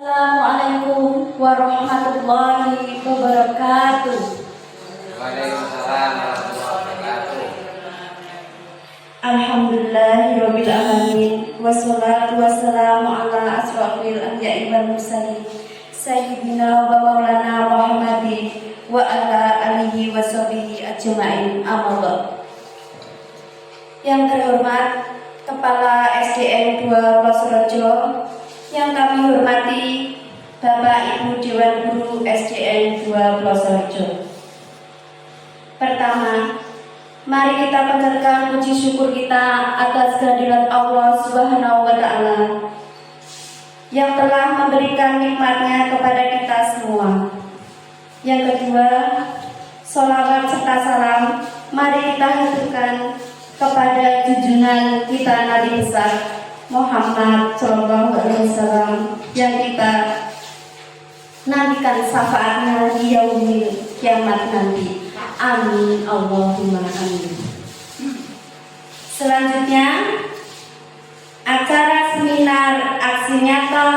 Assalamualaikum warahmatullahi wabarakatuh. Waalaikumsalam warahmatullahi wabarakatuh. Alhamdulillahirabbil alamin wassalatu wassalamu ala asrofil anbiya'i wal mursalin sayyidina wa maulana Muhammadin wa ala alihi wa sahbihi ajma'in. Amma. Yang terhormat Kepala SDN 2 Plosorejo, yang kami hormati Bapak Ibu Dewan Guru SDN 2 Plosorejo. Pertama, mari kita panjatkan puji syukur kita atas kehadirat Allah Subhanahu wa Ta'ala yang telah memberikan nikmatnya kepada kita semua. Yang kedua, sholawat serta salam mari kita haturkan kepada junjungan kita Nabi besar Muhammad Shallallahu Alaihi Wasallam yang kita nantikan syafaatnya di yaumil kiamat nanti. Amin Allahumma amin. Selanjutnya, acara seminar aksi nyata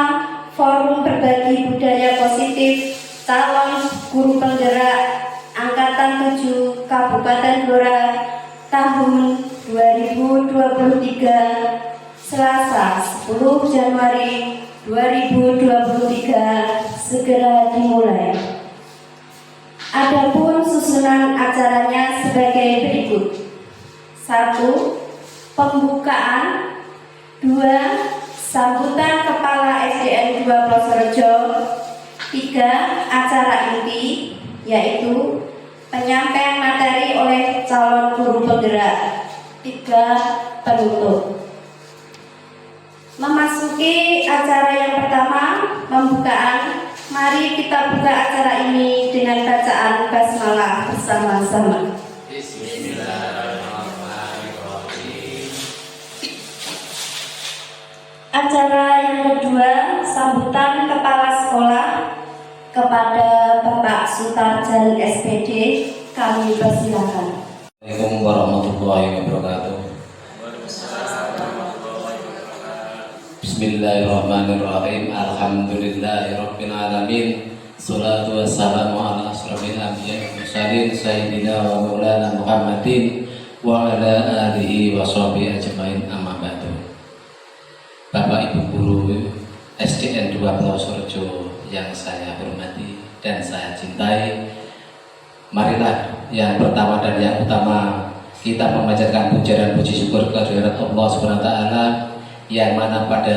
forum berbagi budaya positif calon guru penggerak angkatan 7 Kabupaten Blora tahun 2023 Selasa 10 Januari 2023 segera dimulai. Adapun susunan acaranya sebagai berikut: 1. Pembukaan. 2. Sambutan Kepala SDN 2 Plosorejo. 3. Acara inti, yaitu penyampaian materi oleh calon guru penggerak. 3. Penutup. Memasuki acara yang pertama, pembukaan. Mari kita buka acara ini dengan bacaan basmalah bersama-sama. Bismillahirrahmanirrahim. Acara yang kedua, sambutan kepala sekolah kepada Bapak Sutarjan SPD. Kami persilakan. Assalamualaikum warahmatullahi wabarakatuh. Bismillahirrahmanirrahim. Alhamdulillahirabbil alamin. Shalatu wassalamu ala asrofil anbiya'i wal mursalin sayyidina wa maulana Muhammadin wa ala alihi wa sahbihi ajmain. Amma ba'du. Bapak Ibu guru SDN 2 Plosorejo yang saya hormati dan saya cintai, marilah yang pertama dan yang utama kita memanjatkan puja dan puji syukur kehadirat Allah Subhanahu wa Ta'ala, yang mana pada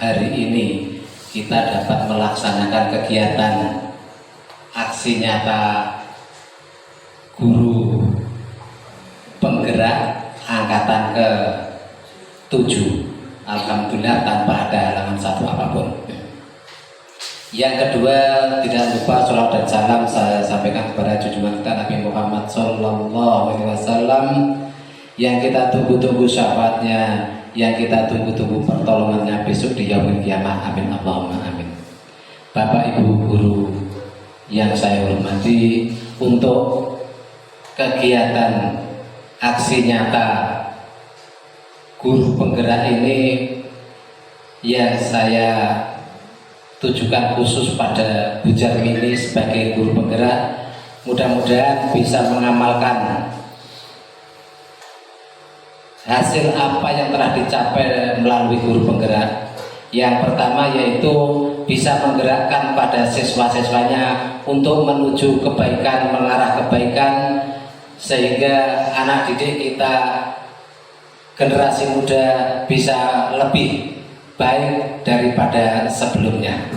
hari ini kita dapat melaksanakan kegiatan aksi nyata guru penggerak angkatan ke-7, alhamdulillah tanpa ada halangan satu apapun. Yang kedua, tidak lupa sholawat dan salam saya sampaikan kepada junjungan kita Nabi Muhammad Shallallahu Alaihi Wasallam yang kita tunggu-tunggu syafaatnya, yang kita tunggu-tunggu pertolongannya besok di yaumil kiamah. Amin Allahumma amin. Bapak Ibu guru yang saya hormati, untuk kegiatan aksi nyata guru penggerak ini yang saya tujukan khusus pada Bu Jarmini sebagai guru penggerak, mudah-mudahan bisa mengamalkan hasil apa yang telah dicapai melalui guru penggerak. Yang pertama yaitu bisa menggerakkan pada siswa-siswanya untuk menuju kebaikan, mengarah kebaikan, sehingga anak didik kita generasi muda bisa lebih baik daripada sebelumnya.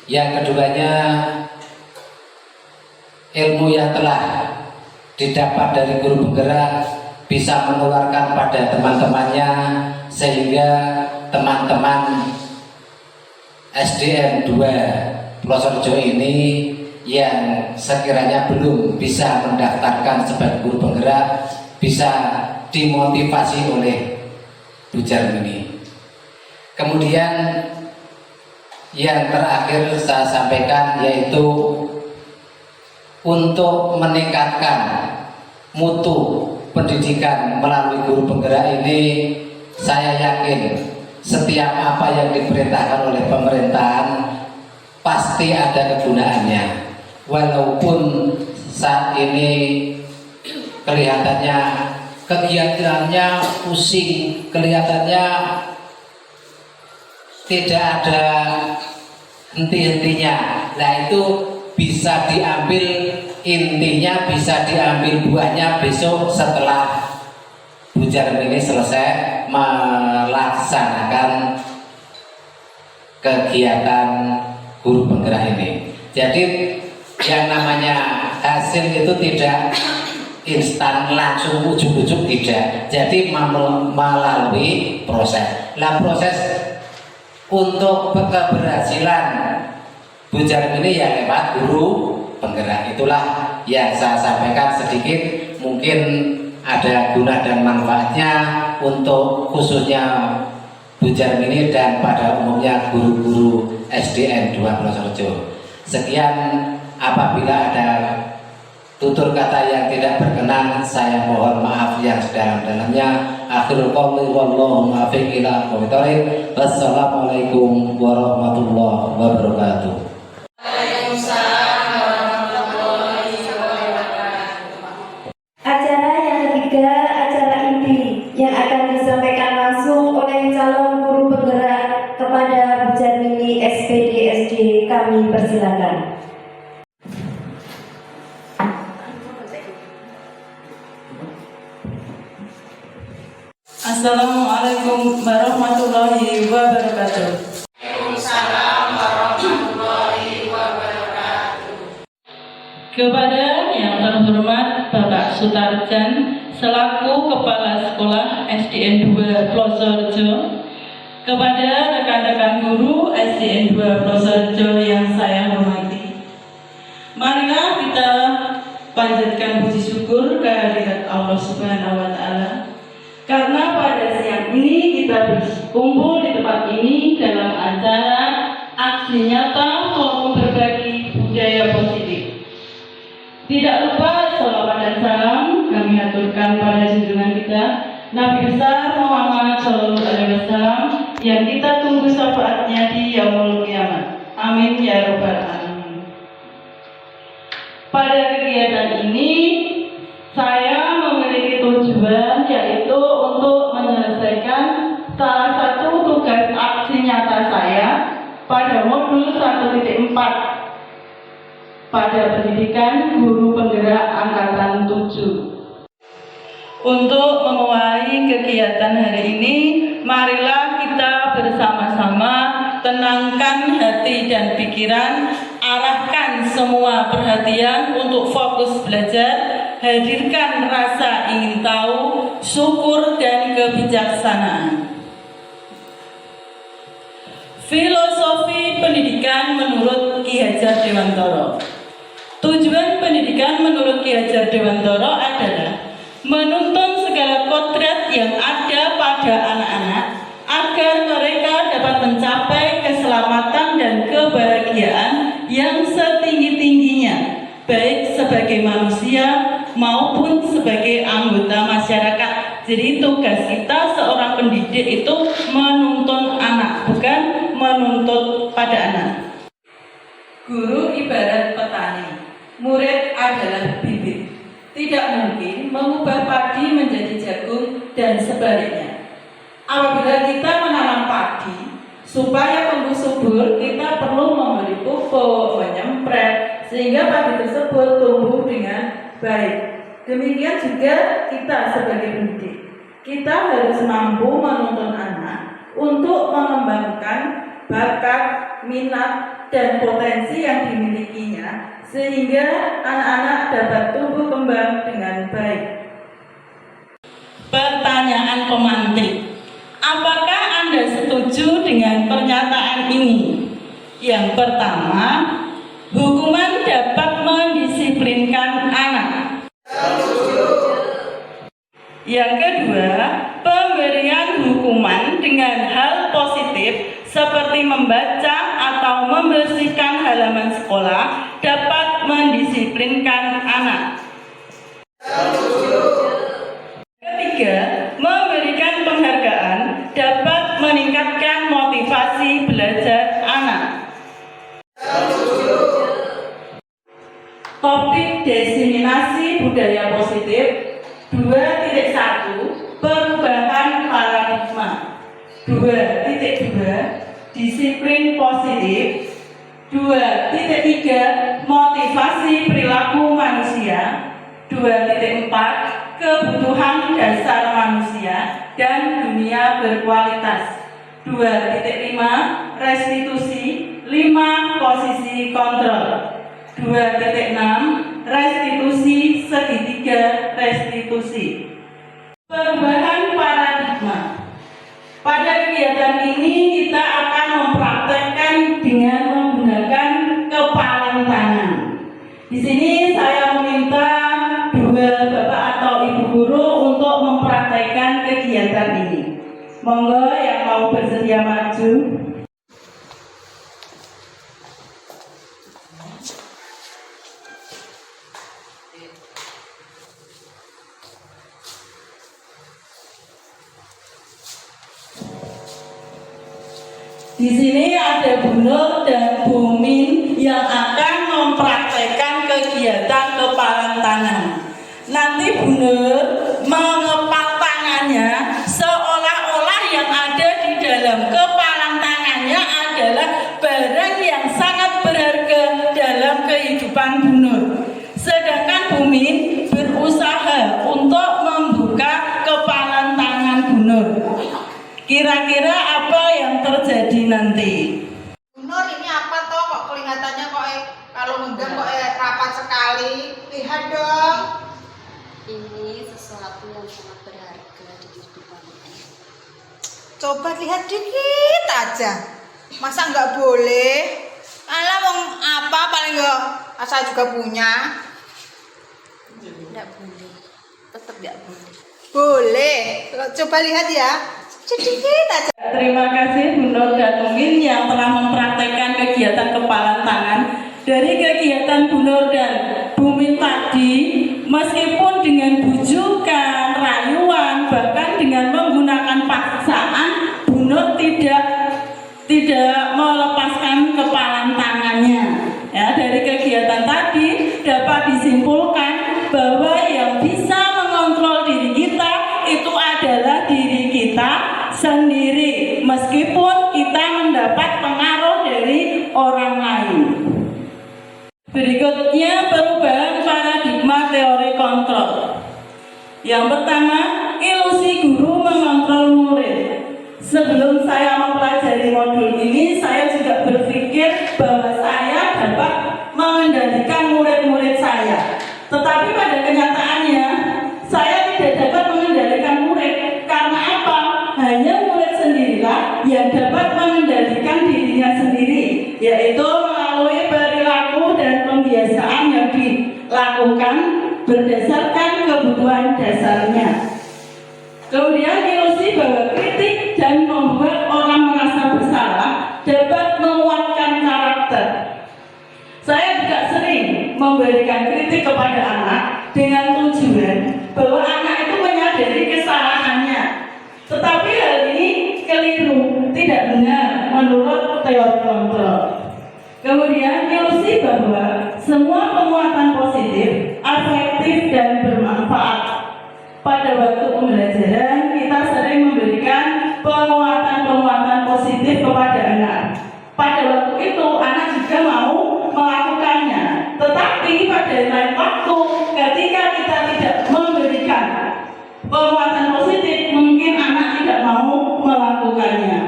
Yang keduanya, ilmu yang telah didapat dari guru penggerak bisa menularkan pada teman-temannya, sehingga teman-teman SDN 2 Plosorejo ini yang sekiranya belum bisa mendaftarkan sebagai guru penggerak bisa dimotivasi oleh Bu Jarmini. Kemudian yang terakhir saya sampaikan yaitu untuk meningkatkan mutu pendidikan melalui guru penggerak ini, saya yakin setiap apa yang diperintahkan oleh pemerintahan pasti ada kegunaannya. Walaupun saat ini kelihatannya kegiatannya pusing, kelihatannya tidak ada henti-hentinya. Nah itu bisa diambil intinya, bisa diambil buahnya besok setelah Bu Jarmi ini selesai melaksanakan kegiatan guru penggerak ini. Jadi yang namanya hasil itu tidak instan langsung ujuk-ujuk, tidak. Jadi melalui proses. Nah proses untuk keberhasilan Bu Jarmi ini ya lewat guru penggerak. Itulah yang saya sampaikan sedikit, mungkin ada guna dan manfaatnya untuk khususnya Bu Jarmi ini dan pada umumnya guru-guru SDN 2 Plosorjo. Sekian, apabila ada tutur kata yang tidak berkenan, saya mohon maaf yang sedalam-dalamnya. Akhirul qouli wallahu muwaffiq ila aqwamit thoriq. Wassalamualaikum warahmatullahi wabarakatuh. Acara yang ketiga, acara inti yang akan disampaikan langsung oleh calon guru penggerak kepada Bu Jarmi SPD SD. Kami persilakan. Assalamualaikum warahmatullahi wabarakatuh. Kepada yang terhormat Bapak Sutarjan selaku Kepala Sekolah SDN 2 Plosorjo, kepada rekan-rekan guru SDN 2 Plosorjo yang saya hormati, marilah kita panjatkan puji syukur kehadirat Allah Subhanahu wa Ta'ala. Karena pada siang ini kita berkumpul di tempat ini dalam acara aksi nyata forum berbagi budaya positif. Tidak lupa salawat dan salam kami aturkan pada junjungan kita Nabi besar Muhammad SAW yang kita tunggu syafaatnya di yaumul kiamat. Amin ya rabbal alamin. Pada kegiatan ini saya memiliki tujuan, yaitu untuk menyelesaikan salah satu tugas aksi nyata saya pada modul 1.4 pada pendidikan guru penggerak angkatan 7. Untuk memulai kegiatan hari ini, marilah kita bersama-sama tenangkan hati dan pikiran, arahkan semua perhatian untuk fokus belajar, hadirkan rasa ingin tahu, syukur dan kebijaksanaan. Filosofi pendidikan menurut Ki Hajar Dewantara. Tujuan pendidikan menurut Ki Hajar Dewantara adalah menuntun segala kodrat yang ada pada anak-anak agar mereka dapat mencapai keselamatan dan kebahagiaan yang setinggi-tingginya, baik sebagai manusia maupun sebagai anggota masyarakat. Jadi tugas kita seorang pendidik itu menuntun anak, bukan menuntut pada anak. Guru ibarat petani, murid adalah bibit. Tidak mungkin mengubah padi menjadi jagung dan sebaliknya. Apabila kita menanam padi, supaya tumbuh subur, kita perlu memberi pupuk, menyempret, sehingga padi tersebut tumbuh dengan baik. Demikian juga kita sebagai pendidik. Kita harus mampu menuntun anak untuk mengembangkan bakat, minat, dan potensi yang dimilikinya, sehingga anak-anak dapat tumbuh kembang dengan baik. Pertanyaan pemantik. Apakah Anda setuju dengan pernyataan ini? Yang pertama, hukuman dapat mendisiplinkan anak. Yang kedua, pemberian hukuman dengan hal positif seperti membaca atau membersihkan halaman sekolah dapat mendisiplinkan anak. Ketiga, memberikan penghargaan dapat meningkatkan budaya positif. 2.1 perubahan paradigma. 2.2 disiplin positif. 2.3 motivasi perilaku manusia. 2.4 kebutuhan dasar manusia dan dunia berkualitas. 2.5 restitusi. 5 posisi kontrol. 2.6 restitusi segitiga restitusi. Perubahan paradigma. Pada kegiatan ini kita akan mempraktekkan dengan menggunakan kepalan tangan. Di sini saya meminta dua bapak atau ibu guru untuk mempraktekkan kegiatan ini. Monggo yang mau bersedia maju. Di sini ada Bu Nur dan Bu Min yang akan mempraktekkan kegiatan kepalan tangan. Nanti Bu Nur mengepal tangannya seolah-olah yang ada di dalam kepalan tangannya adalah barang yang sangat berharga dalam kehidupan Bu Nur. Sedangkan Bu Min berusaha untuk membuka kepalan tangan Bu Nur. Kira-kira apa yang terjadi nanti? Bu Nur, ini apa toh kok kelihatannya kok kalau megang kok rapat sekali? Lihat dong. Ini sesuatu yang sangat berharga di kehidupan ini. Coba lihat dikit aja. Masa nggak boleh? Alah mau apa paling nggak asal juga punya. Tidak boleh, tetap tidak boleh. Boleh. Coba lihat ya. Sedikit aja. Terima kasih Bu Nur dan Bu Min yang telah mempraktekkan kegiatan kepalan tangan. Dari kegiatan Bu Nur dan Bu Min tadi, meskipun dengan bujukan, rayuan, bahkan dengan menggunakan paksaan, Bu Nur tidak melepaskan kepalan tangannya. Ya, dari kegiatan tadi dapat disimpulkan bahwa yang bisa mengontrol diri kita itu adalah diri kita sendiri, meskipun kita mendapat pengaruh dari orang lain. Berikutnya perubahan paradigma teori kontrol. Yang pertama, ilusi guru mengontrol murid. Sebelum saya mempelajari modul ini, saya juga berpikir bahwa saya dapat mengendalikan murid-murid saya. Tetapi pada kenyataannya, saya tidak dapat mengendalikan murid. Karena apa? Hanya murid sendirilah yang dapat mengendalikan dirinya sendiri, yaitu melalui perilaku dan pembiasaan yang dilakukan berdasarkan kebutuhan dasarnya. Kemudian ilusi bahwa kritik dan membuat orang merasa bersalah dapat menguatkan karakter. Saya juga sering memberikan kritik kepada anak dengan tujuan bahwa anak itu menyadari kesalahannya. Tetapi hal ini keliru, tidak benar menurut teori kontrol. Kemudian ilusi bahwa semua penguatan positif, afektif dan bermanfaat. Pada waktu pembelajaran kita sering memberikan penguatan-penguatan positif kepada anak. Pada waktu itu anak juga mau melakukannya. Tetapi pada lain waktu ketika kita tidak memberikan penguatan positif, mungkin anak tidak mau melakukannya.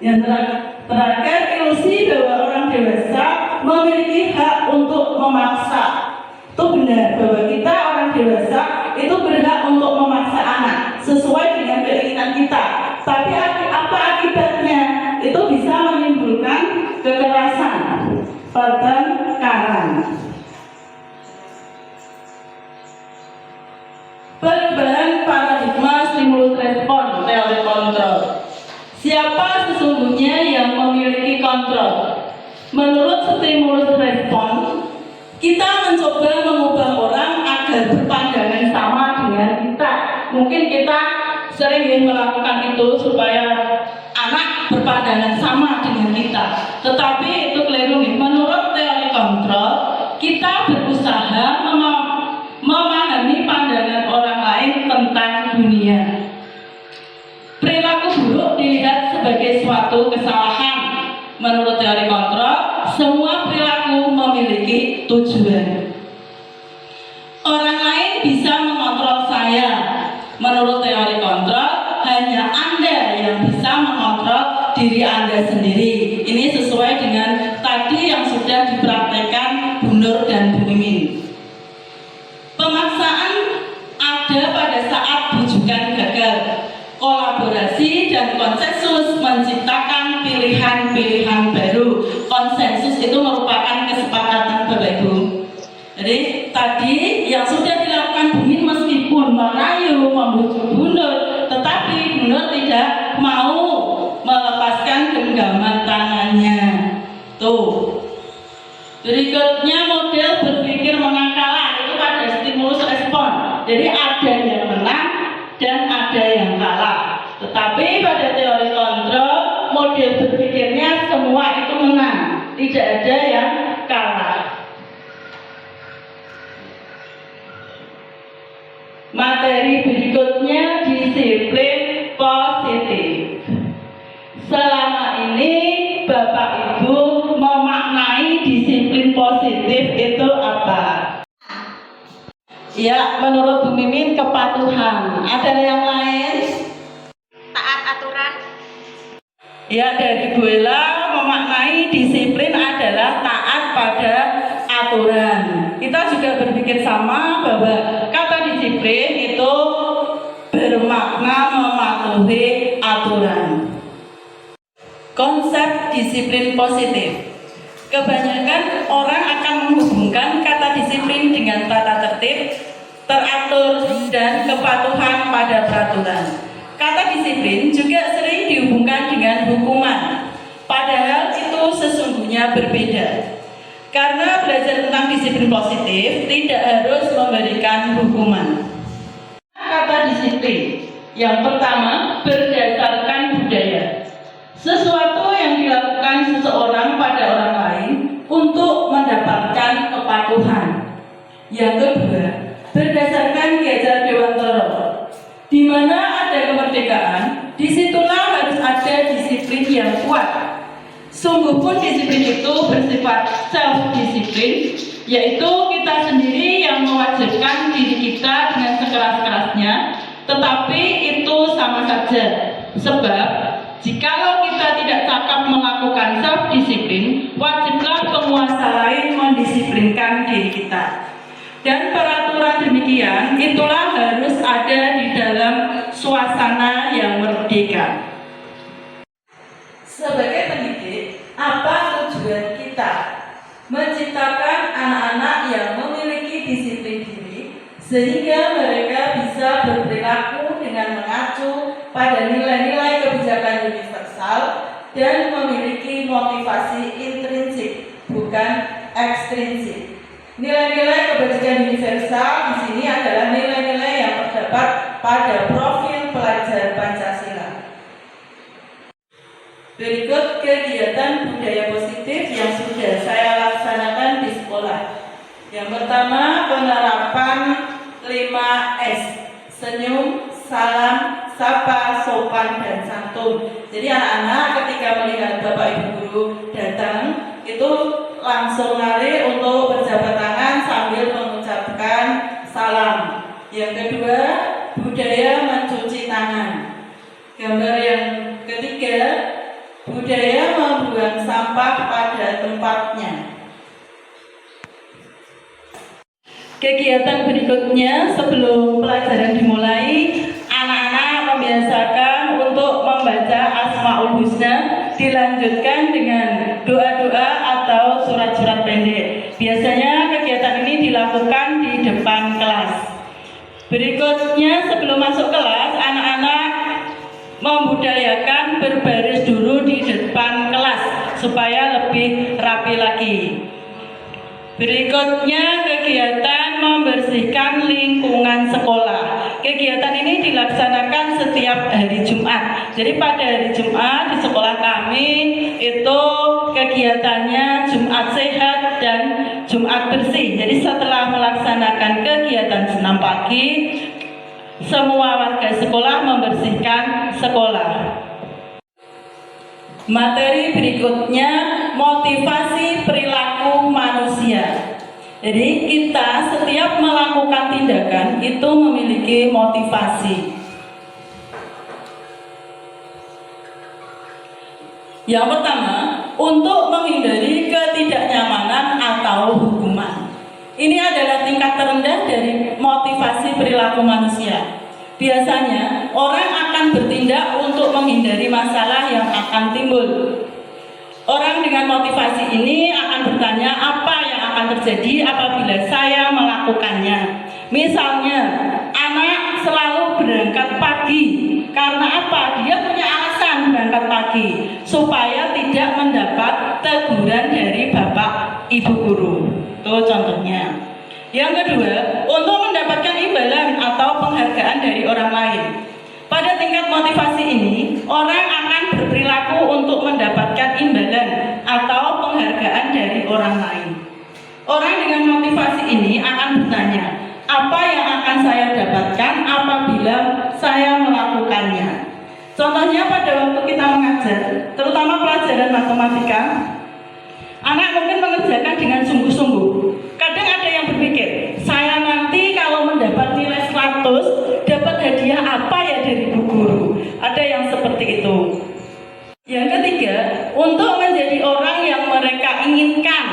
Yang terakhir, ilusi bahwa orang dewasa memiliki hak untuk memaksa. Itu benar bahwa kita orang dewasa itu berhak untuk memaksa anak sesuai dengan keinginan kita. Tapi apa akibatnya? Itu bisa menimbulkan kekerasan, pertengkaran. Perubahan paradigma stimulus respon teori kontrol. Siapa sesungguhnya yang memiliki kontrol? Menurut stimulus respon, kita mencoba mengubah orang agar berpandangan sama dengan kita. Mungkin kita sering ingin melakukan itu supaya anak berpandangan sama dengan kita. Tetapi itu keliru. Menurut teori kontrol, kita berusaha memahami pandangan orang lain tentang dunia. Perilaku buruk dilihat sebagai suatu kesalahan. Menurut teori kontrol, semua perilaku memiliki tujuan. Orang lain bisa mengontrol saya. Menurut teori kontrol, hanya Anda yang bisa mengontrol diri Anda sendiri. Ini sesuai dengan tadi yang sudah dipraktekkan Bu Nur dan Bu Mimin. Pemaksaan ada pada saat bujukan gagal. Kolaborasi dan konsensus menciptakan pilihan-pilihan baru. Konsensus itu merupakan kesepakatan Bapak Ibu. Jadi tadi yang sudah dilakukan Bu Min meskipun merayu, membujuk Bu Nur, tetapi Bu Nur tidak mau melepaskan genggaman tangannya. Tuh. Berikutnya model berpikir menang-kalah itu pada stimulus respon. Jadi ada yang menang dan ada yang kalah. Tetapi pada teori kontrol, model berpikirnya semua itu menang, tidak ada yang kalah. Materi berikutnya disiplin positif. Selama ini Bapak Ibu memaknai disiplin positif itu apa? Ya, menurut Bu Mimin kepatuhan. Ada yang lain? Taat aturan. Ya, dari Bu Ella memaknai disiplin adalah taat pada aturan. Kita juga berpikir sama bahwa kata disiplin itu bermakna mematuhi aturan. Konsep disiplin positif. Kebanyakan orang akan menghubungkan kata disiplin dengan tata tertib, teratur, dan kepatuhan pada peraturan. Kata disiplin juga sering dihubungkan dengan hukuman, padahal itu sesungguhnya berbeda. Karena belajar tentang disiplin positif tidak harus memberikan hukuman. Kata disiplin yang pertama berdasarkan budaya. Sesuatu yang dilakukan seseorang pada orang lain untuk mendapatkan kepatuhan. Yang kedua, berdasarkan Ki Hajar Dewantara, di mana ada kemerdekaan, disitulah harus ada disiplin yang kuat. Sungguh pun disiplin itu bersifat self-disiplin, yaitu kita sendiri yang mewajibkan diri kita dengan sekeras-kerasnya, tetapi itu sama saja. Sebab jikalau kita tidak cakap melakukan self-disiplin, wajiblah penguasa lain mendisiplinkan diri kita. Dan peraturan demikian itulah harus ada di dalam suasana yang merdeka. Sebagai pendidik, apa tujuan kita? Menciptakan anak-anak yang memiliki disiplin diri sehingga mereka bisa berperilaku dengan mengacu pada nilai-nilai kebijakan universal dan memiliki motivasi intrinsik, bukan ekstrinsik. Nilai-nilai kebijakan universal di sini adalah nilai-nilai yang terdapat pada profil pelajar Pancasila. Berikut kegiatan budaya positif yang sudah saya laksanakan di sekolah. Yang pertama, penerapan 5S: senyum, salam, sapa, sopan, dan santun. Jadi anak-anak ketika melihat Bapak Ibu guru datang, itu langsung lari untuk berjabat tangan sambil mengucapkan salam. Yang kedua, budaya mencuci tangan. Gambar yang ketiga, budaya membuang sampah pada tempatnya. Kegiatan berikutnya sebelum pelajaran dimulai, anak-anak membiasakan untuk membaca Asmaul Husna, dilanjutkan dengan doa-doa atau surat-surat pendek. Biasanya kegiatan ini dilakukan di depan kelas. Berikutnya sebelum masuk kelas, anak-anak membudayakan berbaris dulu di depan kelas supaya lebih rapi lagi. Berikutnya kegiatan membersihkan lingkungan sekolah. Kegiatan ini dilaksanakan setiap hari Jumat. Jadi pada hari Jumat di sekolah kami itu kegiatannya Jumat Sehat dan Jumat Jumat bersih. Jadi setelah melaksanakan kegiatan senam pagi, semua warga sekolah membersihkan sekolah. Materi berikutnya, motivasi perilaku manusia. Jadi kita setiap melakukan tindakan itu memiliki motivasi. Yang pertama, untuk menghindari ketidaknyamanan atau hukuman. Ini adalah tingkat terendah dari motivasi perilaku manusia. Biasanya, orang akan bertindak untuk menghindari masalah yang akan timbul. Orang dengan motivasi ini akan bertanya apa yang akan terjadi apabila saya melakukannya. Misalnya, anak selalu berangkat pagi. Karena apa? Dia punya alasan berangkat pagi supaya tidak mendapat teguran dari bapak ibu guru. Itu contohnya. Yang kedua, untuk mendapatkan imbalan atau penghargaan dari orang lain. Pada tingkat motivasi ini, orang akan berperilaku untuk mendapatkan imbalan atau penghargaan dari orang lain. Orang dengan motivasi ini akan bertanya, apa yang akan saya dapatkan apabila saya melakukannya? Contohnya pada waktu kita mengajar, terutama pelajaran matematika, anak mungkin mengerjakan dengan sungguh-sungguh. Kadang ada yang berpikir, saya nanti kalau mendapat nilai 100, dapat hadiah apa ya dari bu guru? Ada yang seperti itu. Yang ketiga, untuk menjadi orang yang mereka inginkan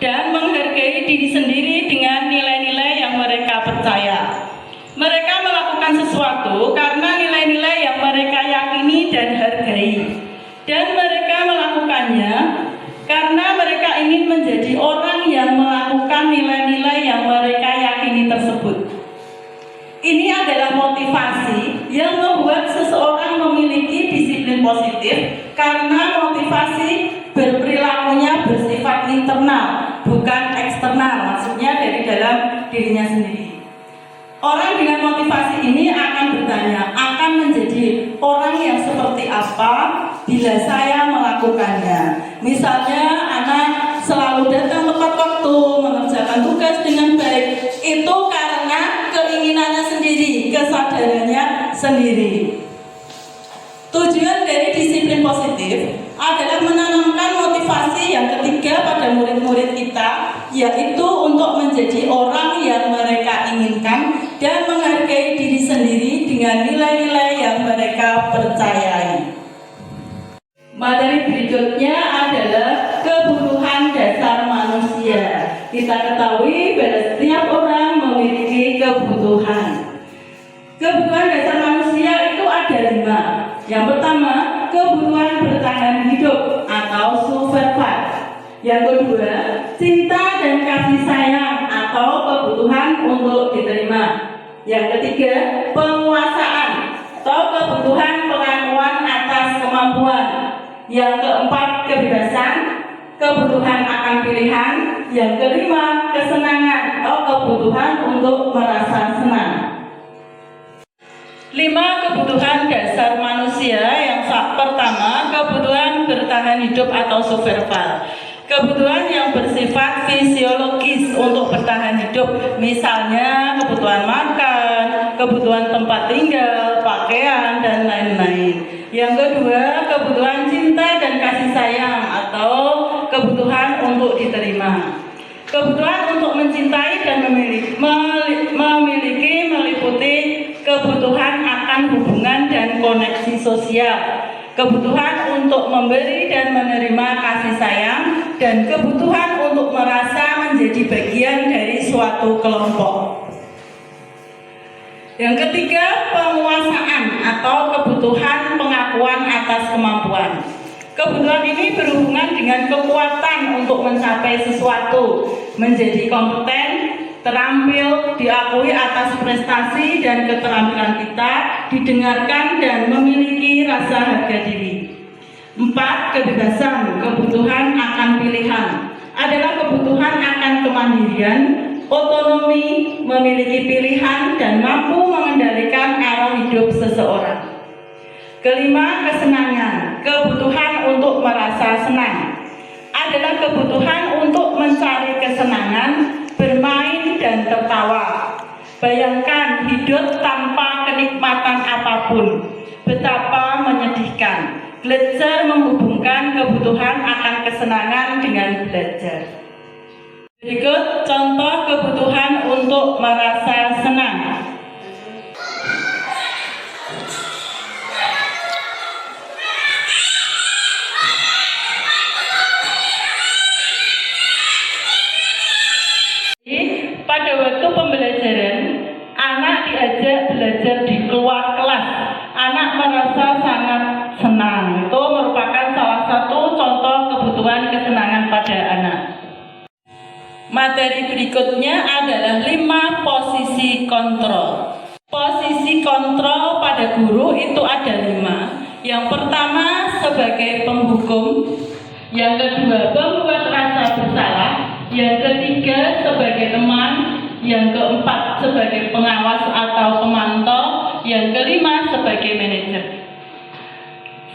dan menghargai diri sendiri dengan nilai-nilai yang mereka percaya. Mereka melakukan sesuatu karena nilai-nilai yang mereka yakini dan hargai. Dan mereka melakukannya karena mereka ingin menjadi orang yang melakukan nilai-nilai yang mereka yakini tersebut. Ini adalah motivasi yang membuat seseorang memiliki disiplin positif karena motivasi berperilakunya bersifat internal, bukan eksternal, maksudnya dari dalam dirinya sendiri. Orang dengan motivasi ini akan bertanya, akan menjadi orang yang seperti apa bila saya melakukannya. Misalnya anak selalu datang tepat waktu, mengerjakan tugas dengan baik, itu karena keinginannya sendiri, kesadarannya sendiri. Tujuan dari disiplin positif adalah menanamkan motivasi yang ketiga pada murid-murid kita, yaitu untuk menjadi orang yang mereka inginkan dan menghargai diri sendiri dengan nilai-nilai yang mereka percayai. Materi berikutnya adalah kebutuhan dasar manusia. Kita ketahui bahwa setiap orang memiliki kebutuhan. Kebutuhan dasar manusia itu ada 5. Yang pertama, kebutuhan bertahan hidup atau survival. Yang kedua, cinta dan kasih sayang atau kebutuhan untuk diterima. Yang ketiga, penguasaan atau kebutuhan pengakuan atas kemampuan. Yang keempat, kebebasan, kebutuhan akan pilihan. Yang kelima, kesenangan atau kebutuhan untuk merasa senang. 5 kebutuhan dasar manusia. Yang pertama, kebutuhan bertahan hidup atau survival. Kebutuhan yang bersifat fisiologis untuk bertahan hidup, misalnya kebutuhan makan, kebutuhan tempat tinggal, pakaian, dan lain-lain. Yang kedua, kebutuhan cinta dan kasih sayang atau kebutuhan untuk diterima. Kebutuhan untuk mencintai dan memiliki meliputi kebutuhan akan hubungan dan koneksi sosial, kebutuhan untuk memberi dan menerima kasih sayang, dan kebutuhan untuk merasa menjadi bagian dari suatu kelompok. Yang ketiga, penguasaan atau kebutuhan pengakuan atas kemampuan. Kebutuhan ini berhubungan dengan kekuatan untuk mencapai sesuatu, menjadi kompeten, terampil, diakui atas prestasi dan keterampilan kita, didengarkan dan memiliki rasa harga diri. 4. Kebebasan, kebutuhan akan pilihan, adalah kebutuhan akan kemandirian, otonomi, memiliki pilihan, dan mampu mengendalikan arah hidup seseorang. Kelima, kesenangan, kebutuhan untuk merasa senang, adalah kebutuhan untuk mencari kesenangan kesenangan, bermain dan tertawa. Bayangkan hidup tanpa kenikmatan apapun, betapa menyedihkan. Belajar menghubungkan kebutuhan akan kesenangan dengan belajar. Berikut contoh kebutuhan untuk merasa senang. Pada waktu pembelajaran, anak diajak belajar di luar kelas. Anak merasa sangat senang. Itu merupakan salah satu contoh kebutuhan kesenangan pada anak. Materi berikutnya adalah 5 posisi kontrol. Posisi kontrol pada guru itu ada 5. Yang pertama sebagai penghukum, yang kedua membuat rasa bersalah, yang ketiga sebagai teman, yang keempat sebagai pengawas atau pemantau, yang kelima sebagai manajer.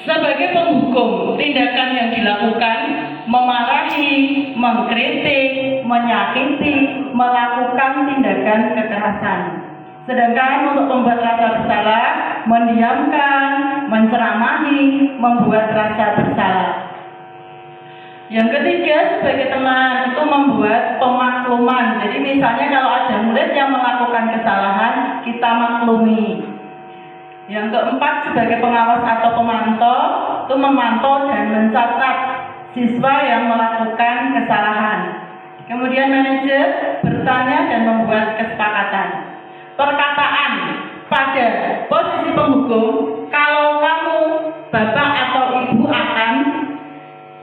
Sebagai penghukum, tindakan yang dilakukan memarahi, mengkritik, menyakiti, melakukan tindakan kekerasan. Sedangkan untuk membuat rasa bersalah, mendiamkan, menceramahi, membuat rasa bersalah. Yang ketiga sebagai teman itu membuat pemakluman. Jadi misalnya kalau ada murid yang melakukan kesalahan, kita maklumi. Yang keempat sebagai pengawas atau pemantau itu memantau dan mencatat siswa yang melakukan kesalahan. Kemudian manajer bertanya dan membuat kesepakatan. Perkataan pada posisi penghukum, kalau kamu bapak atau ibu akan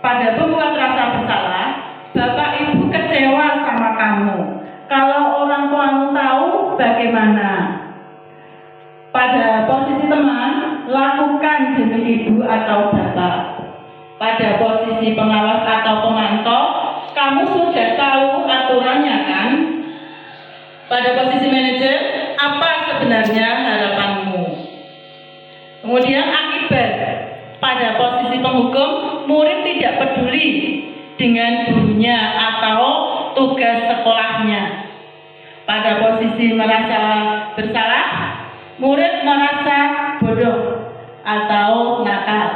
pada membuat rasa bersalah, bapak ibu kecewa sama kamu. Kalau orang tuamu tahu bagaimana? Pada posisi teman, lakukan demi ibu atau bapak. Pada posisi pengawas atau pemantau, kamu sudah tahu aturannya kan? Pada posisi manajer, apa sebenarnya harapanmu? Kemudian akibat. Pada posisi penghukum, murid tidak peduli dengan gurunya atau tugas sekolahnya. Pada posisi merasa bersalah, murid merasa bodoh atau nakal.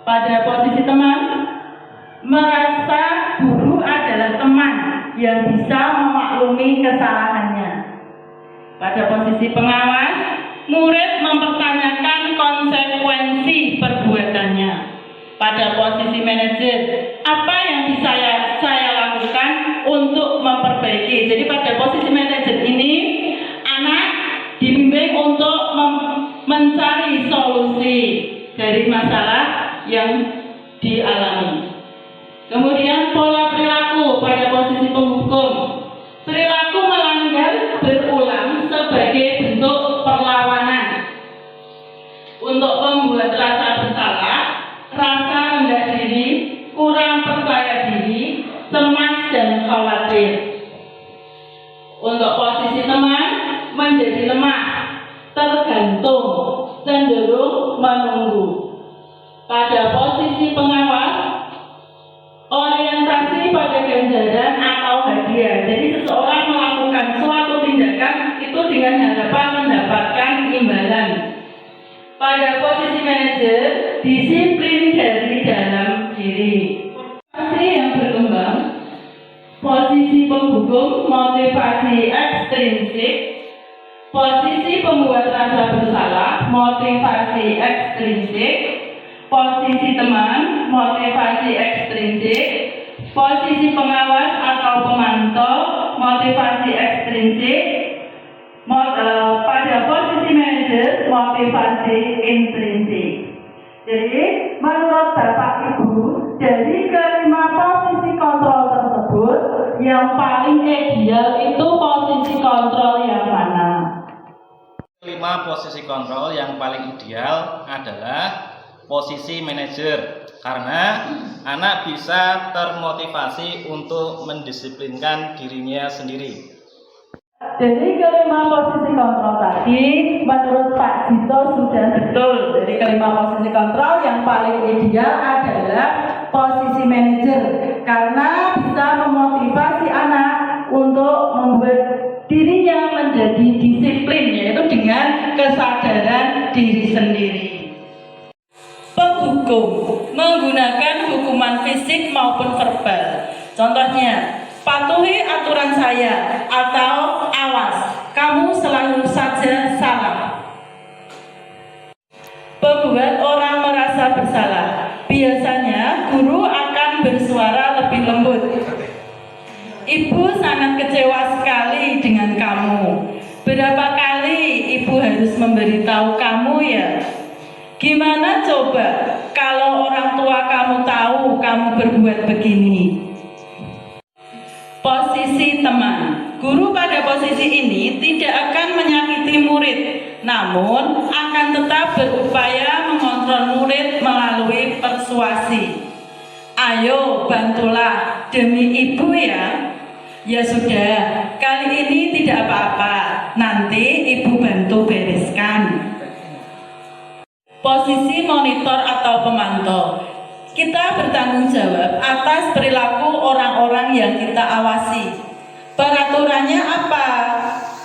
Pada posisi teman, merasa guru adalah teman yang bisa memaklumi kesalahannya. Pada posisi pengawas, murid mempertanyakan konsekuensi perbuatannya. Pada posisi manajer, apa yang bisa saya lakukan untuk memperbaiki. Jadi pada posisi manajer ini, anak dibimbing untuk mencari solusi dari masalah yang dialami. Kemudian pola perilaku pada posisi penghukum. Perilaku melanggar berulang sebagai bentuk perlawanan. Untuk membuat rasa bersalah, rasa rendah diri, kurang percaya diri, cemas dan khawatir. Untuk posisi teman, menjadi lemah, tergantung, cenderung menunggu. Pada posisi pengawas, orientasi pada ganjaran atau hadiah. Jadi seseorang melakukan suatu tindakan itu dengan harapan mendapatkan imbalan. Pada posisi manajer, disiplin dari dalam diri. Posisi yang berkembang, posisi penghukum, motivasi ekstrinsik. Posisi pembuat rasa bersalah, motivasi ekstrinsik. Posisi teman, motivasi ekstrinsik. Posisi pengawas atau pemantau, motivasi ekstrinsik. Pada posisi manajer, motivasi intrinsik. Jadi, menurut Bapak Ibu, dari kelima posisi kontrol tersebut, yang paling ideal itu posisi kontrol yang mana? 5 posisi kontrol yang paling ideal adalah posisi manajer, karena anak bisa termotivasi untuk mendisiplinkan dirinya sendiri. Dari kelima posisi kontrol tadi, menurut Pak Jito sudah betul. Dari kelima posisi kontrol yang paling ideal adalah posisi manajer, karena bisa memotivasi kesadaran diri sendiri. Penghukum menggunakan hukuman fisik maupun verbal. Contohnya, patuhi aturan saya atau awas, kamu selalu saja salah. Membuat orang merasa bersalah. Biasanya guru akan bersuara lebih lembut. Ibu sangat kecewa sekali dengan kamu. Berapa kali ibu harus memberitahu kamu ya? Gimana coba kalau orang tua kamu tahu kamu berbuat begini? Posisi teman. Guru pada posisi ini tidak akan menyakiti murid, namun akan tetap berupaya mengontrol murid melalui persuasi. Ayo bantulah demi ibu ya. Ya sudah, kali ini tidak apa-apa, nanti ibu bantu bereskan. Posisi monitor atau pemantau. Kita bertanggung jawab atas perilaku orang-orang yang kita awasi. Peraturannya apa?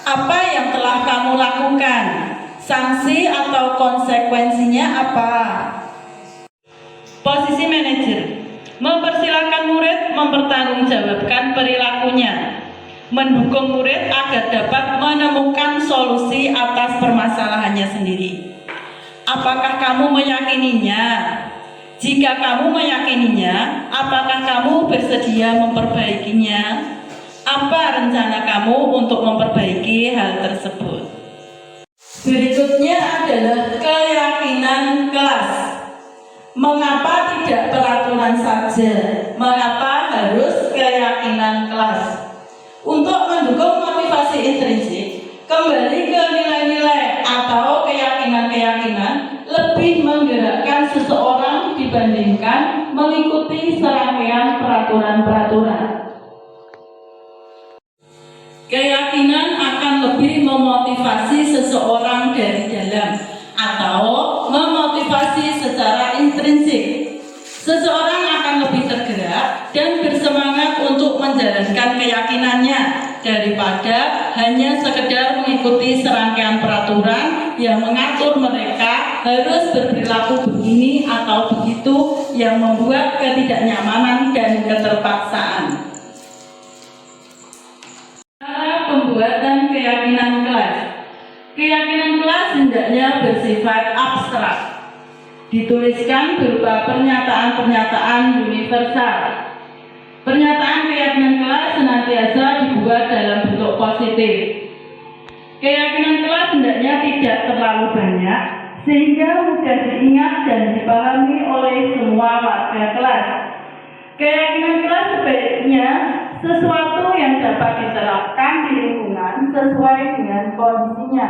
Apa yang telah kamu lakukan? Sanksi atau konsekuensinya apa? Posisi manajer. Mempersilahkan murid mempertanggungjawabkan perilakunya, mendukung murid agar dapat menemukan solusi atas permasalahannya sendiri. Apakah kamu meyakininya? Jika kamu meyakininya, apakah kamu bersedia memperbaikinya? Apa rencana kamu untuk memperbaiki hal tersebut? Berikutnya adalah keyakinan kelas. Mengapa tidak peraturan saja? Mengapa harus keyakinan kelas? Untuk mendukung motivasi intrinsik, kembali ke nilai-nilai atau keyakinan-keyakinan lebih menggerakkan seseorang dibandingkan mengikuti serangkaian peraturan-peraturan. Keyakinan akan lebih memotivasi seseorang dari dalam atau memotivasi secara intrinsik. Seseorang akan lebih tergerak dan bersemangat untuk menjalankan keyakinannya daripada hanya sekedar mengikuti serangkaian peraturan yang mengatur mereka harus berperilaku begini atau begitu yang membuat ketidaknyamanan dan keterpaksaan. Cara pembuatan keyakinan kelas. Keyakinan kelas hendaknya bersifat abstrak. Dituliskan berupa pernyataan-pernyataan universal. Pernyataan keyakinan kelas senantiasa dibuat dalam bentuk positif. Keyakinan kelas hendaknya tidak terlalu banyak sehingga mudah diingat dan dipahami oleh semua warga kelas. Keyakinan kelas sebaiknya sesuatu yang dapat diterapkan di lingkungan sesuai dengan kondisinya.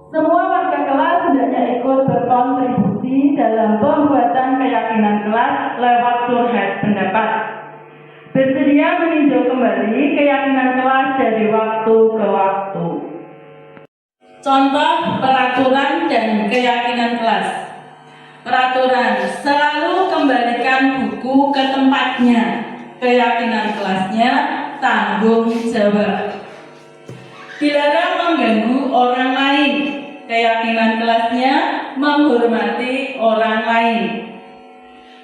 Semua warga kelas hendaknya ikut berkontribusi dalam pembuatan keyakinan kelas lewat surhat pendapat. Bersedia meninjau kembali keyakinan kelas dari waktu ke waktu. Contoh peraturan dan keyakinan kelas. Peraturan, selalu kembalikan buku ke tempatnya. Keyakinan kelasnya, tanggung jawab. Dilarang mengganggu orang lain. Keyakinan kelasnya, menghormati orang lain.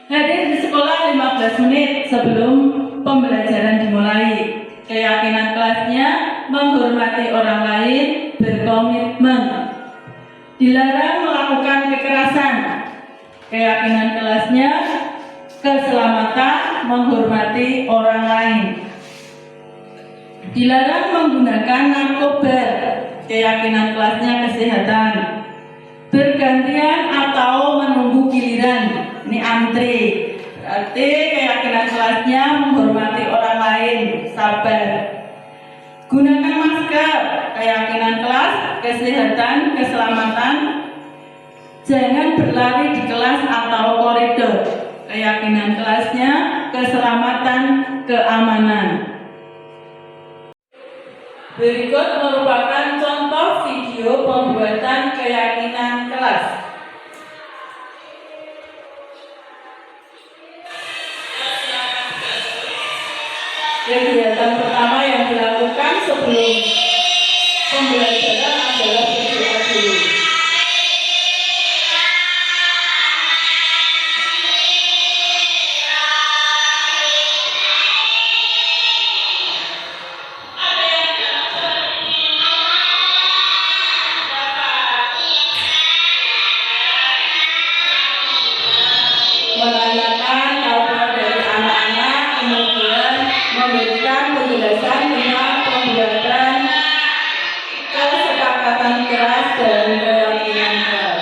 Hadir di sekolah 15 menit sebelum pembelajaran dimulai. Keyakinan kelasnya, menghormati orang lain, berkomitmen. Dilarang melakukan kekerasan. Keyakinan kelasnya, keselamatan, menghormati orang lain. Dilarang menggunakan narkoba. Keyakinan kelasnya kesehatan. Bergantian atau menunggu giliran. Ini antri. Berarti keyakinan kelasnya menghormati orang lain, sabar. Gunakan masker. Keyakinan kelas, kesehatan, keselamatan. Jangan berlari di kelas atau koridor. Keyakinan kelasnya, keselamatan, keamanan. Berikut merupakan contoh video pembuatan keyakinan kelas. Kegiatan pertama yang dilakukan sebelum pembelajaran adalah berdoa dulu. gagasan dengan pembuatan kesepakatan kelas dan keyakinan kelas.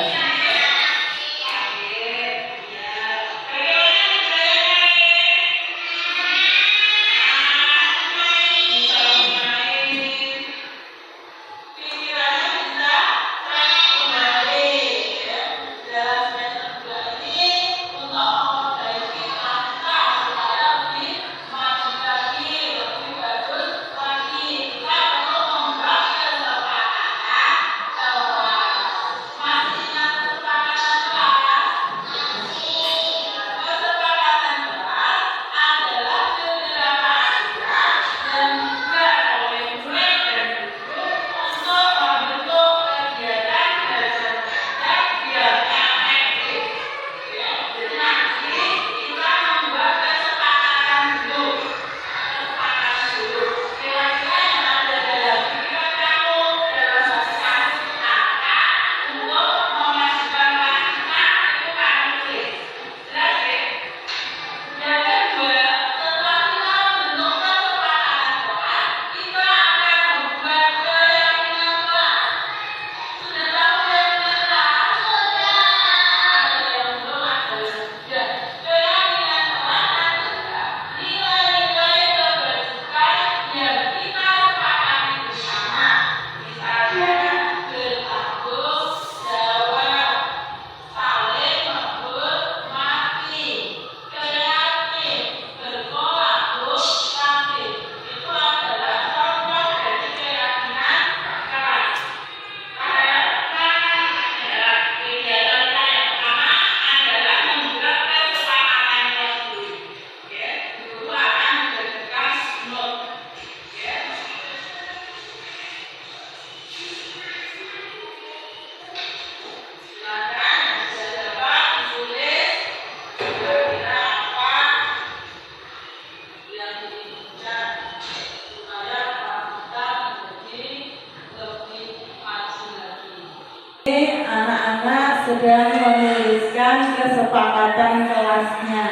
Anak-anak sedang menuliskan kesepakatan kelasnya.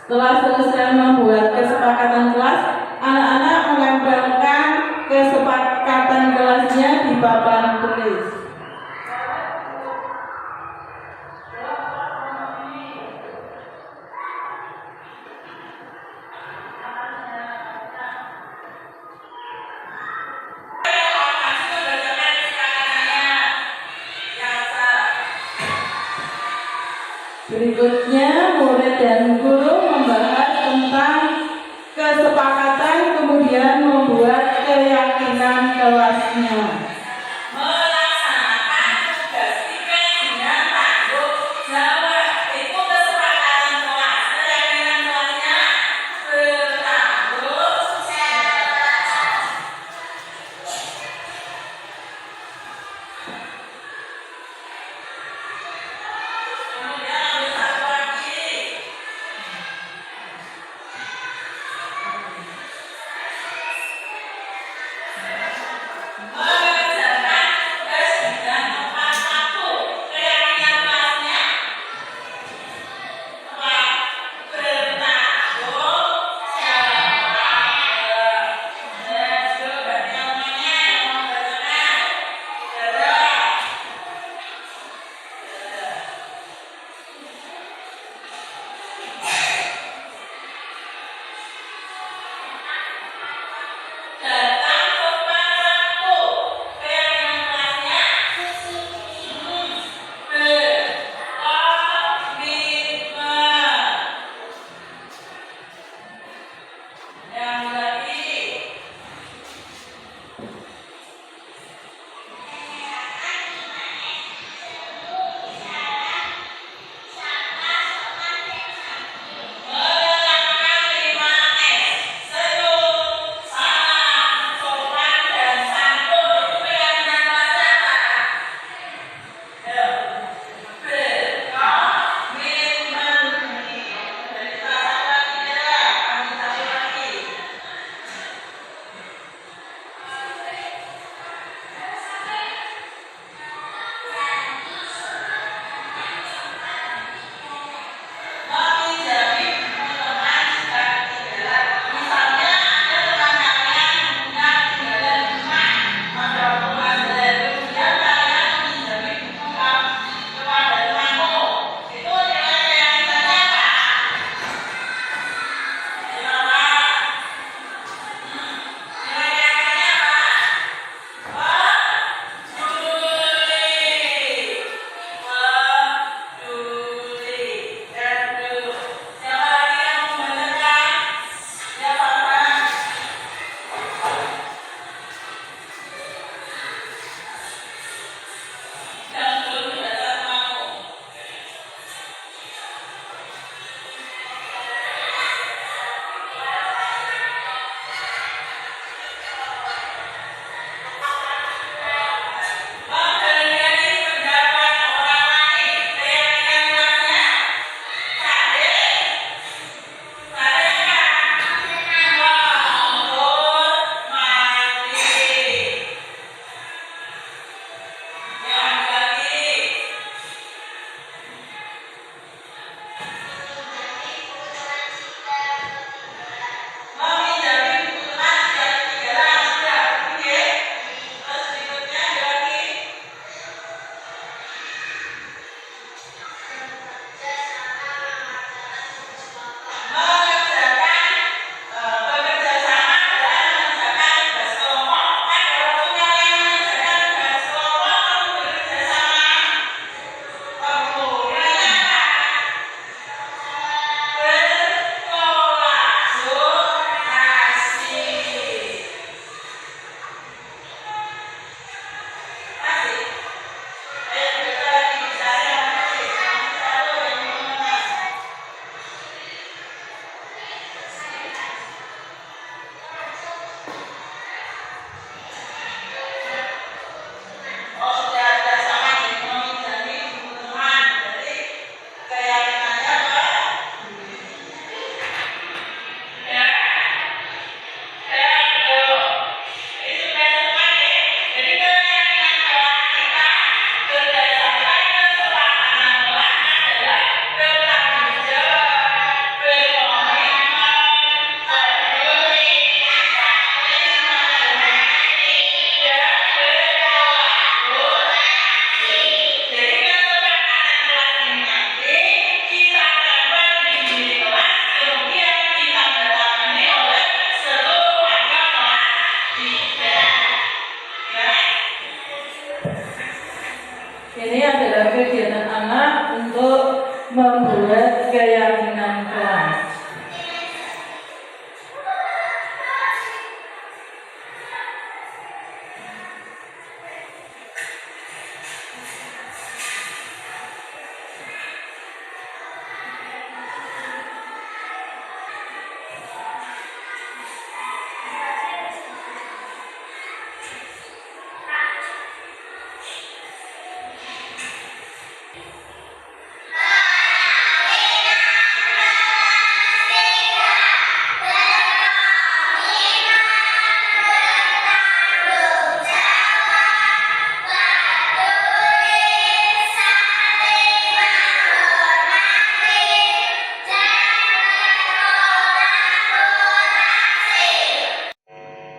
Setelah selesai membuat kesepakatan kelas, anak-anak menempelkan kesepakatan kelasnya di papan tulis. Berikutnya, murid dan guru membahas tentang kesepakatan, kemudian membuat keyakinan kelasnya. Melaksanakan tugas tiga dengan tanggung jawab. Itu kesepakatan kelas. Keyakinan kelasnya bertanggung jawab.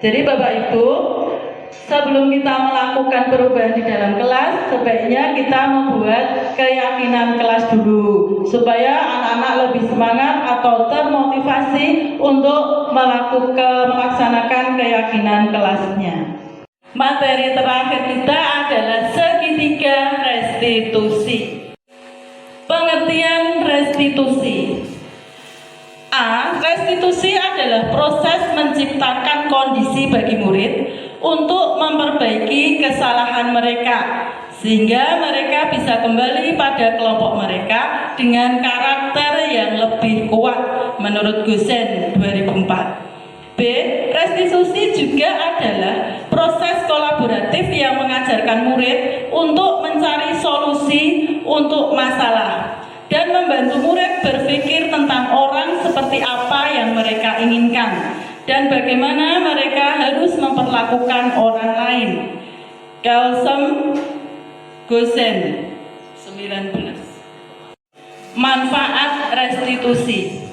Jadi Bapak Ibu, sebelum kita melakukan perubahan di dalam kelas, sebaiknya kita membuat keyakinan kelas dulu supaya anak-anak lebih semangat atau termotivasi untuk melaksanakan keyakinan kelasnya. Materi terakhir kita adalah segitiga restitusi. Pengertian restitusi. A. Restitusi adalah proses menciptakan kondisi bagi murid untuk memperbaiki kesalahan mereka sehingga mereka bisa kembali pada kelompok mereka dengan karakter yang lebih kuat menurut Gusen 2004. B. Restitusi juga adalah proses kolaboratif yang mengajarkan murid untuk mencari solusi untuk masalah dan membantu murid berpikir tentang orang seperti apa yang mereka inginkan dan bagaimana mereka harus memperlakukan orang lain. Kelsom Gosen 19. Manfaat restitusi.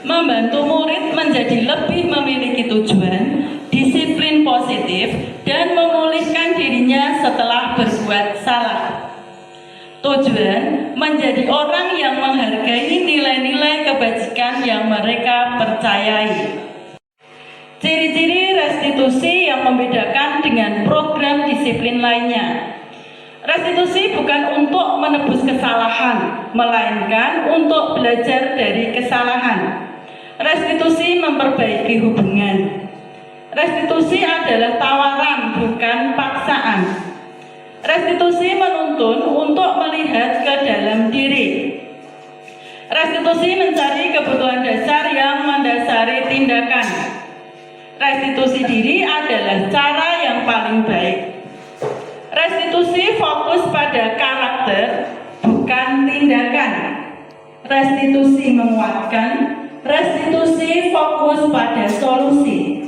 Membantu murid menjadi lebih memiliki tujuan, disiplin positif, dan memulihkan dirinya setelah berbuat salah. Tujuan menjadi orang yang menghargai nilai-nilai kebajikan yang mereka percayai. Ciri-ciri restitusi yang membedakan dengan program disiplin lainnya. Restitusi bukan untuk menebus kesalahan, melainkan untuk belajar dari kesalahan. Restitusi memperbaiki hubungan. Restitusi adalah tawaran, bukan paksaan. Restitusi menuntun untuk melihat ke dalam diri. Restitusi mencari kebutuhan dasar yang mendasari tindakan. Restitusi diri adalah cara yang paling baik. Restitusi fokus pada karakter, bukan tindakan. Restitusi menguatkan. Restitusi fokus pada solusi.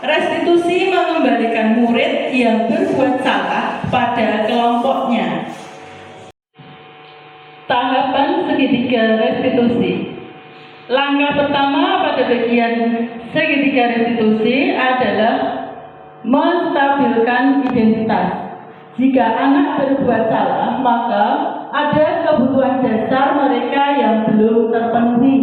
Restitusi mengembalikan murid yang berbuat salah pada kelompoknya. Tahapan segitiga restitusi. Langkah pertama pada bagian segitiga restitusi adalah menstabilkan identitas. Jika anak berbuat salah, maka ada kebutuhan dasar mereka yang belum terpenuhi.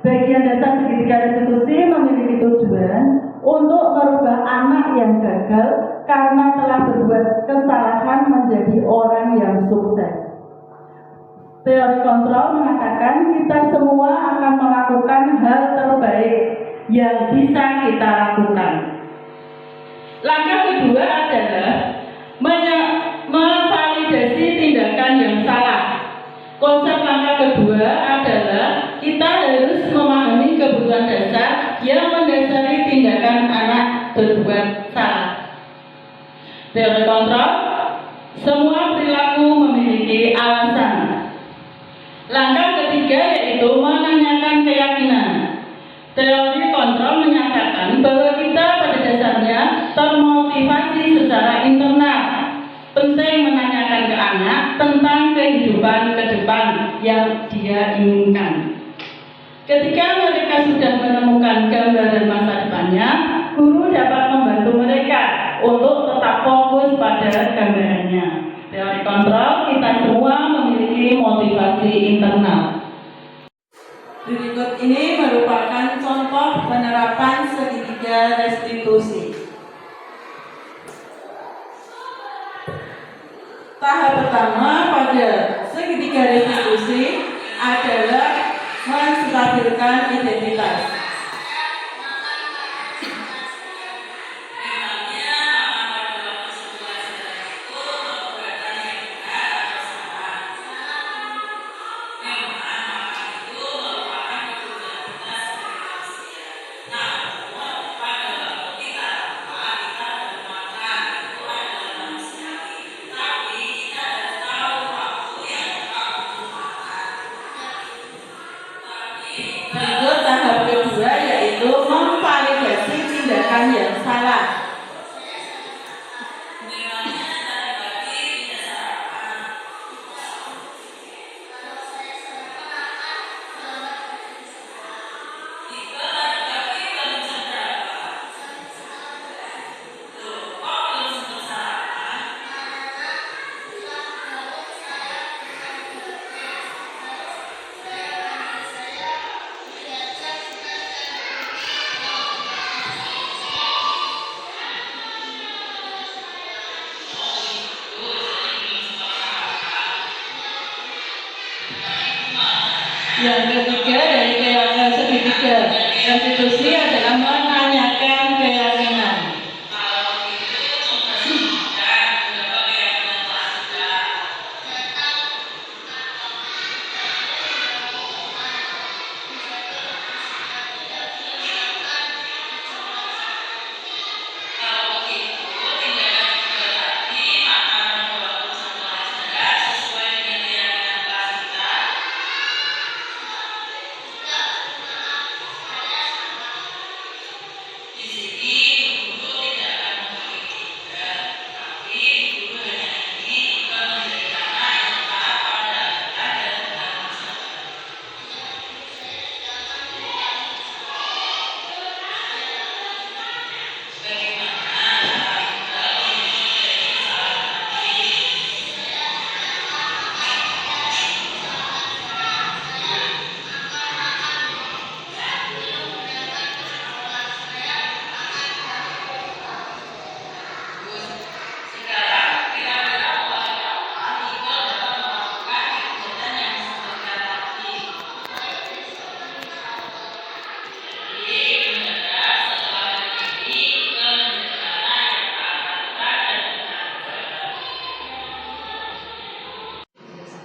Bagian dasar segitiga restitusi memiliki tujuan untuk merubah anak yang gagal karena telah berbuat kesalahan menjadi orang yang sukses. Teori kontrol mengatakan kita semua akan melakukan hal terbaik yang bisa kita lakukan. Langkah kedua adalah memvalidasi tindakan yang salah. Konsep langkah kedua adalah kita harus memahami kebutuhan dasar yang mendasari tindakan anak berbuat salah. Teori kontrol, semua perilaku memiliki alasan. Langkah ketiga yaitu menanyakan keyakinan. Teori kontrol menyatakan bahwa kita pada dasarnya termotivasi secara internal. Penting menanyakan ke anak tentang kehidupan ke depan yang dia inginkan. Ketika mereka sudah menemukan gambaran masa depannya, guru dapat membantu mereka untuk tetap fokus pada gambarannya. Teori kontrol, kita semua memiliki motivasi internal. Berikut ini merupakan contoh penerapan segitiga restitusi. Tahap pertama pada segitiga restitusi adalah menstabilkan identitas. Berikut tahap kedua yaitu memvalidasi tindakan yang salah. Yang ketiga dari keyakinan segitiga restitusi adalah menanyakan keyakinan.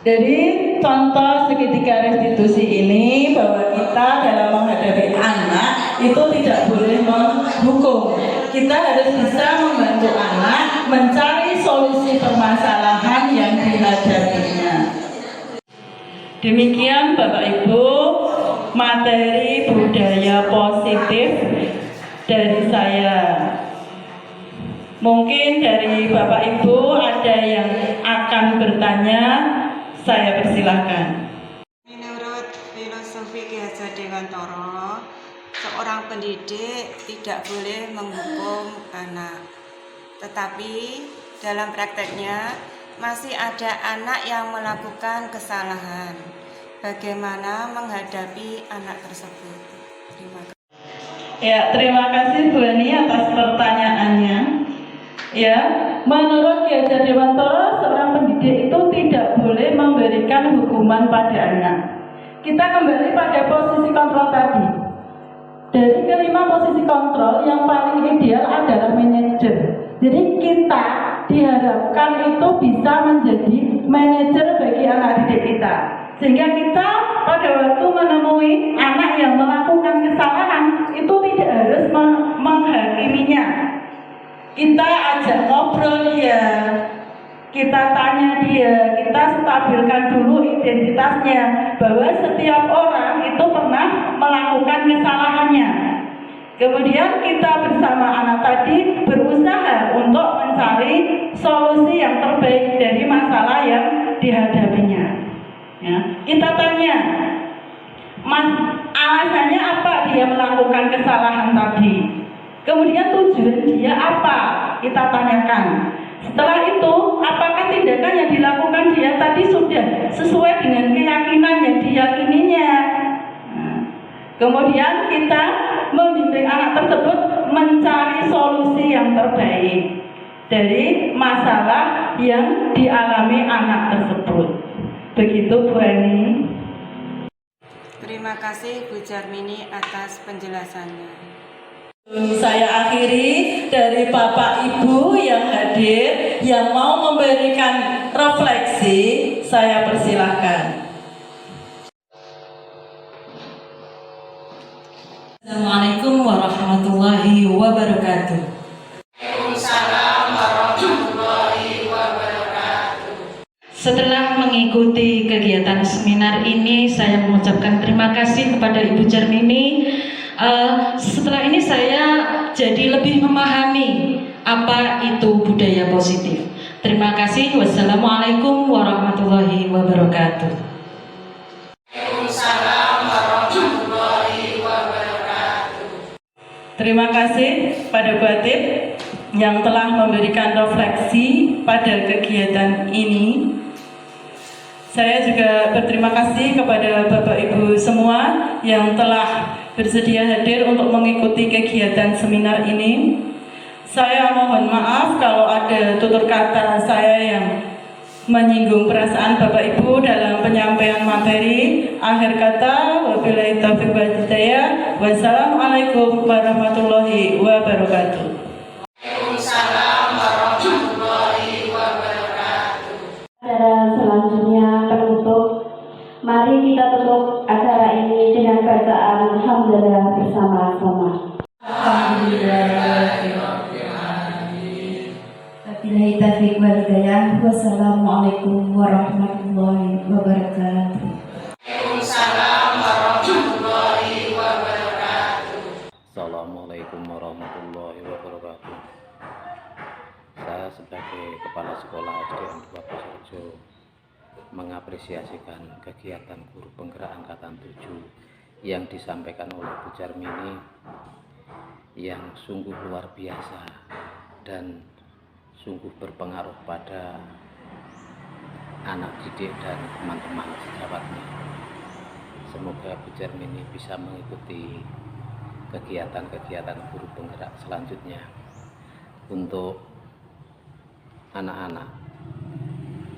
Jadi contoh segitiga restitusi ini bahwa kita dalam menghadapi anak itu tidak boleh menghukum. Kita harus bisa membantu anak mencari solusi permasalahan yang dihadapinya. Demikian Bapak Ibu materi budaya positif dari saya. Mungkin dari Bapak Ibu ada yang akan bertanya. Saya persilahkan. Menurut filosofi Ki Hajar Dewantara, seorang pendidik tidak boleh menghukum anak. Tetapi dalam prakteknya masih ada anak yang melakukan kesalahan. Bagaimana menghadapi anak tersebut? Terima kasih. Ya, terima kasih Bu Ani atas pertanyaannya. Ya, menurut Ki Hajar Dewantara, seorang pendidik itu tidak boleh memberikan hukuman pada anak. Kita kembali pada posisi kontrol tadi. Dari kelima posisi kontrol, yang paling ideal adalah manajer. Jadi kita diharapkan itu bisa menjadi manajer bagi anak didik kita. Sehingga kita pada waktu menemui anak yang melakukan kesalahan, itu tidak harus menghakiminya. Kita ajak ngobrol dia, kita tanya dia, kita stabilkan dulu identitasnya bahwa setiap orang itu pernah melakukan kesalahannya. Kemudian kita bersama anak tadi berusaha untuk mencari solusi yang terbaik dari masalah yang dihadapinya. Ya, kita tanya, alasannya apa dia melakukan kesalahan tadi? Kemudian tujuan dia apa? Kita tanyakan. Setelah itu, apakah tindakan yang dilakukan dia tadi sudah sesuai dengan keyakinan yang diyakininya? Nah, kemudian kita membimbing anak tersebut mencari solusi yang terbaik dari masalah yang dialami anak tersebut. Begitu Bu Ani. Terima kasih Bu Jarmini atas penjelasannya. Saya akhiri dari Bapak Ibu yang hadir, yang mau memberikan refleksi, saya persilahkan. Assalamualaikum warahmatullahi wabarakatuh. Setelah mengikuti kegiatan seminar ini, saya mengucapkan terima kasih kepada Ibu Jarmini. Setelah ini saya jadi lebih memahami apa itu budaya positif. Terima kasih. Wassalamualaikum warahmatullahi wabarakatuh. Terima kasih pada Bu Atip yang telah memberikan refleksi pada kegiatan ini. Saya juga berterima kasih kepada Bapak Ibu semua yang telah bersedia hadir untuk mengikuti kegiatan seminar ini. Saya mohon maaf kalau ada tutur kata saya yang menyinggung perasaan Bapak Ibu dalam penyampaian materi. Akhir kata, wabillahi taufiq wal hidayah. Wassalamualaikum warahmatullahi wabarakatuh. Acara selanjutnya penutup. Mari kita tutup acara ini dengan bacaan Alhamdulillah bersama-sama. Wabillahi taufiq wal hidayah. Wassalamualaikum warahmatullahi wabarakatuh. Assalamualaikum warahmatullahi wabarakatuh. Saya sebagai Kepala Sekolah SDN 2 Plosorejo mengapresiasikan kegiatan guru penggerak angkatan 7 yang disampaikan oleh Bu Jarmini yang sungguh luar biasa dan sungguh berpengaruh pada anak didik dan teman-teman sejawatnya. Semoga Bu Jarmini bisa mengikuti kegiatan-kegiatan guru penggerak selanjutnya untuk anak-anak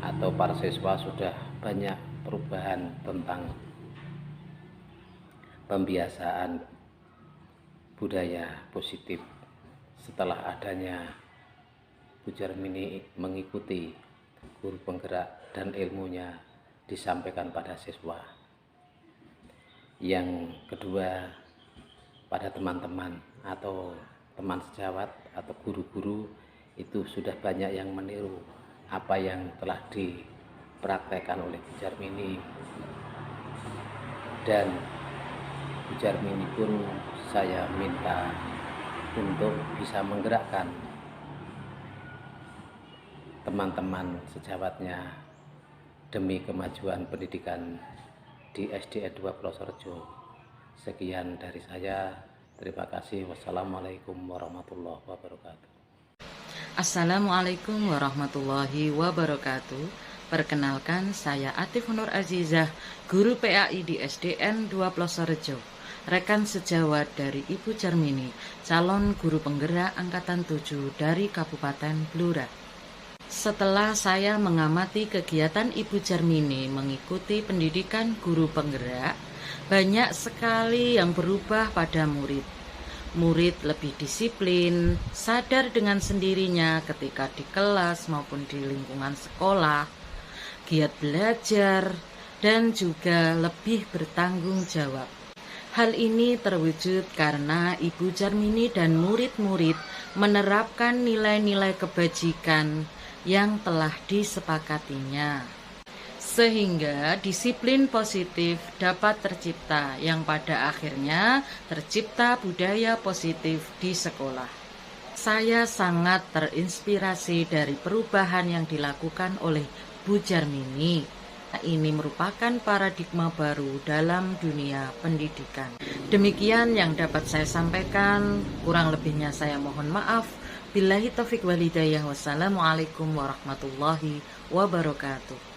atau para siswa. Sudah banyak perubahan tentang pembiasaan budaya positif setelah adanya Bu Jarmini mengikuti guru penggerak dan ilmunya disampaikan pada siswa. Yang kedua, pada teman-teman atau teman sejawat atau guru-guru itu sudah banyak yang meniru apa yang telah dipraktekkan oleh Bu Jarmini, dan Bu Jarmini pun saya minta untuk bisa menggerakkan teman-teman sejawatnya demi kemajuan pendidikan di SDN 2 Plosorejo. Sekian dari saya, terima kasih. Wassalamualaikum warahmatullahi wabarakatuh. Assalamualaikum warahmatullahi wabarakatuh. Perkenalkan, saya Atif Nur Azizah, guru PAI di SDN 2 Plosorejo, rekan sejawat dari Ibu Jarmini, calon guru penggerak angkatan 7 dari Kabupaten Blora. Setelah saya mengamati kegiatan Ibu Jarmini mengikuti pendidikan guru penggerak, banyak sekali yang berubah pada murid. Murid lebih disiplin, sadar dengan sendirinya ketika di kelas maupun di lingkungan sekolah, giat belajar, dan juga lebih bertanggung jawab. Hal ini terwujud karena Ibu Jarmini dan murid-murid menerapkan nilai-nilai kebajikan yang telah disepakatinya, sehingga disiplin positif dapat tercipta, yang pada akhirnya tercipta budaya positif di sekolah. Saya sangat terinspirasi dari perubahan yang dilakukan oleh Bu Jarmini. Ini merupakan paradigma baru dalam dunia pendidikan. Demikian yang dapat saya sampaikan, kurang lebihnya saya mohon maaf. Billahi taufiq wal hidayah. Wassalamualaikum warahmatullahi wabarakatuh.